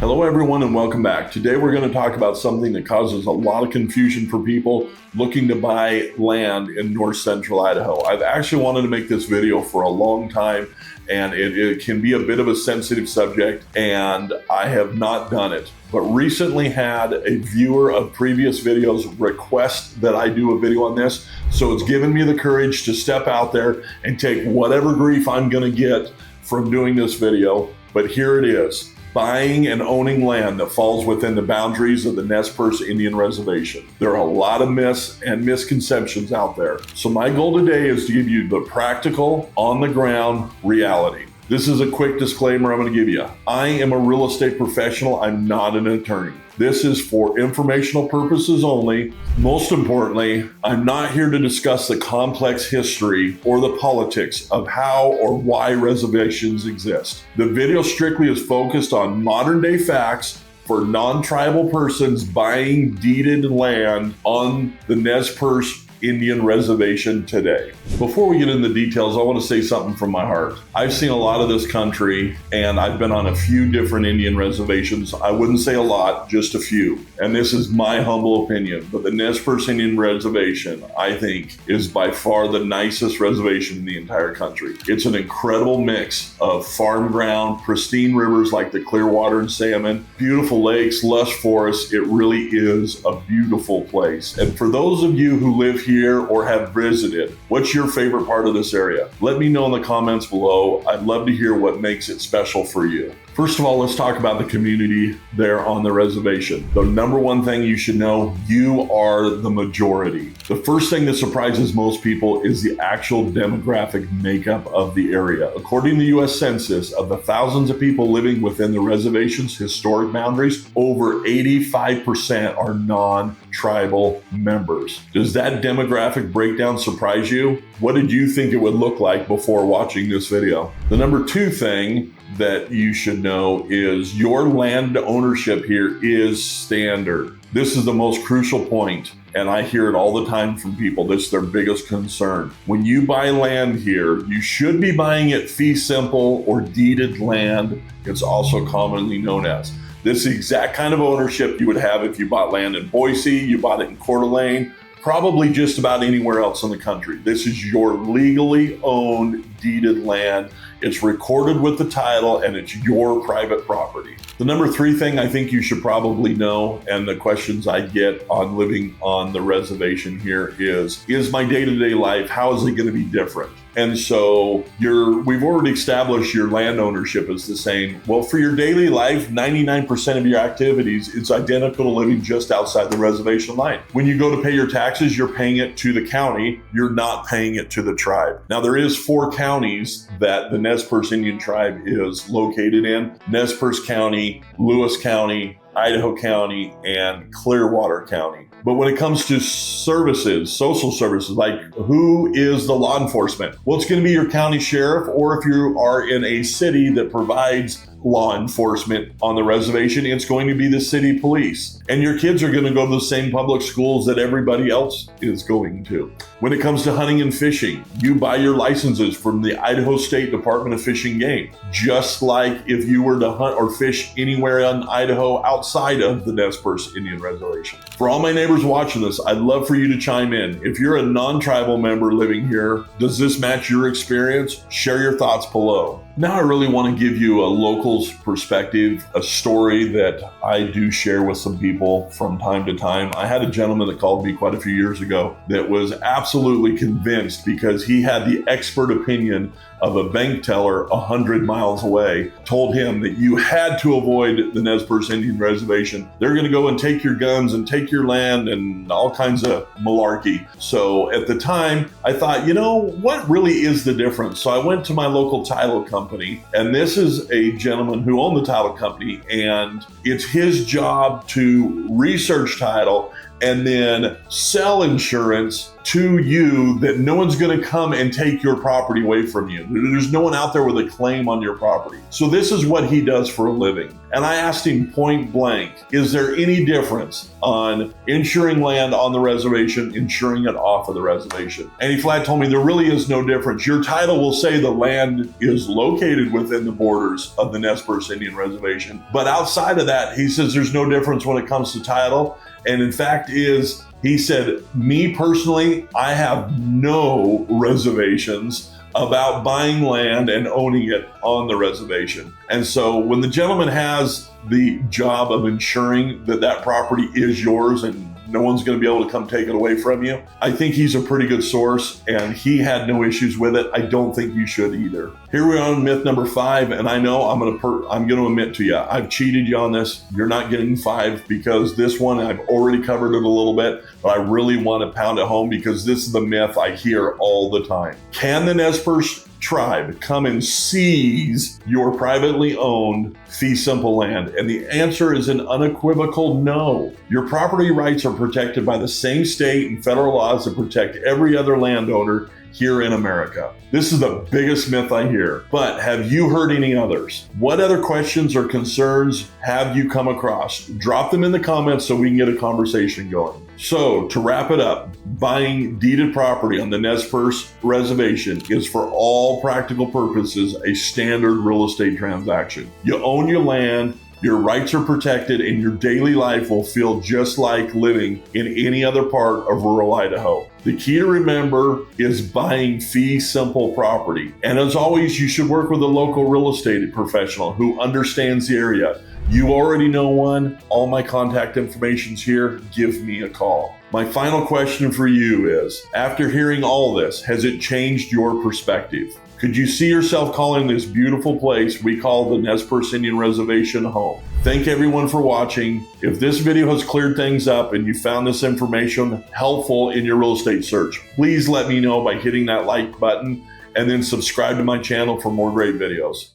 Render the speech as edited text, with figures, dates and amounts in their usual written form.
Hello everyone and welcome back. Today we're going to talk about something that causes a lot of confusion for people looking to buy land in North Central Idaho. I've actually wanted to make this video for a long time, and it can be a bit of a sensitive subject, and I have not done it. But recently had a viewer of previous videos request that I do a video on this, so it's given me the courage to step out there and take whatever grief I'm going to get from doing this video. But here it is. Buying and owning land that falls within the boundaries of the Nez Perce Indian Reservation. There are a lot of myths and misconceptions out there. So my goal today is to give you the practical, on-the-ground reality. This is a quick disclaimer I'm going to give you. I am a real estate professional. I'm not an attorney. This is for informational purposes only. Most importantly, I'm not here to discuss the complex history or the politics of how or why reservations exist. The video strictly is focused on modern day facts for non-tribal persons buying deeded land on the Nez Perce Indian Reservation today. Before we get into the details, I want to say something from my heart. I've seen a lot of this country, and I've been on a few different Indian reservations. I wouldn't say a lot, just a few. And this is my humble opinion, but the Nez Perce Indian Reservation, I think, is by far the nicest reservation in the entire country. It's an incredible mix of farm ground, pristine rivers like the Clearwater and Salmon, beautiful lakes, lush forests. It really is a beautiful place. And for those of you who live here or have visited, what's your favorite part of this area? Let me know in the comments below. I'd love to hear what makes it special for you. First of all, let's talk about the community there on the reservation. The number one thing you should know, you are the majority. The first thing that surprises most people is the actual demographic makeup of the area. According to the U.S. Census, of the thousands of people living within the reservation's historic boundaries, over 85% are non-tribal members. Does that demographic breakdown surprise you? What did you think it would look like before watching this video? The number two thing that you should know is your land ownership here is standard. This is the most crucial point, and I hear it all the time from people. This is their biggest concern. When you buy land here, you should be buying it fee simple or deeded land. It's also commonly known as. This is the exact kind of ownership you would have if you bought land in Boise, you bought it in Coeur d'Alene, probably just about anywhere else in the country. This is your legally owned deeded land. It's recorded with the title and it's your private property. The number three thing I think you should probably know, and the questions I get on living on the reservation here is my day-to-day life, how is it going to be different? And so we've already established your land ownership is the same. Well, for your daily life, 99% of your activities, it's identical to living just outside the reservation line. When you go to pay your taxes, you're paying it to the county. You're not paying it to the tribe. Now, there is 4 counties that the Nez Perce Indian tribe is located in: Nez Perce County, Lewis County, Idaho County, and Clearwater County. But when it comes to services, social services, like who is the law enforcement? Well, it's going to be your county sheriff, or if you are in a city that provides law enforcement on the reservation, it's going to be the city police. And your kids are going to go to the same public schools that everybody else is going to. When it comes to hunting and fishing, you buy your licenses from the Idaho State Department of Fish and Game, just like if you were to hunt or fish anywhere in Idaho outside of the Nez Perce Indian Reservation. For all my neighbors watching this, I'd love for you to chime in. If you're a non-tribal member living here, does this match your experience? Share your thoughts below. Now I really want to give you a local's perspective, a story that I do share with some people from time to time. I had a gentleman that called me quite a few years ago that was absolutely convinced, because he had the expert opinion of a bank teller 100 miles away, told him that you had to avoid the Nez Perce Indian Reservation. They're going to go and take your guns and take your land and all kinds of malarkey. So at the time, I thought, what really is the difference? So I went to my local title company, and this is a gentleman who owned the title company, and it's his job to research title and then sell insurance to you that no one's going to come and take your property away from you. There's no one out there with a claim on your property. So this is what he does for a living. And I asked him point blank, is there any difference on insuring land on the reservation, insuring it off of the reservation? And he flat told me there really is no difference. Your title will say the land is located within the borders of the Nez Perce Indian Reservation. But outside of that, he says there's no difference when it comes to title. And in fact he said, me personally, I have no reservations about buying land and owning it on the reservation. And so when the gentleman has the job of ensuring that that property is yours and no one's going to be able to come take it away from you, I think he's a pretty good source, and he had no issues with it. I don't think you should either. Here we are on myth number 5, and I know I'm going to admit to you, I've cheated you on this. You're not getting 5 because this one I've already covered it a little bit, but I really want to pound it home because this is the myth I hear all the time. Can the Nez Perce tribe come and seize your privately owned fee simple land? And the answer is an unequivocal no. Your property rights are protected by the same state and federal laws that protect every other landowner here in America. This is the biggest myth I hear, but have you heard any others? What other questions or concerns have you come across? Drop them in the comments so we can get a conversation going. So to wrap it up, buying deeded property on the Nez Perce Reservation is for all practical purposes a standard real estate transaction. You own your land, your rights are protected, and your daily life will feel just like living in any other part of rural Idaho. The key to remember is buying fee simple property. And as always, you should work with a local real estate professional who understands the area. You already know one. All my contact information's here. Give me a call. My final question for you is, after hearing all this, has it changed your perspective? Could you see yourself calling this beautiful place we call the Nez Perce Indian Reservation home? Thank everyone for watching. If this video has cleared things up and you found this information helpful in your real estate search, please let me know by hitting that like button and then subscribe to my channel for more great videos.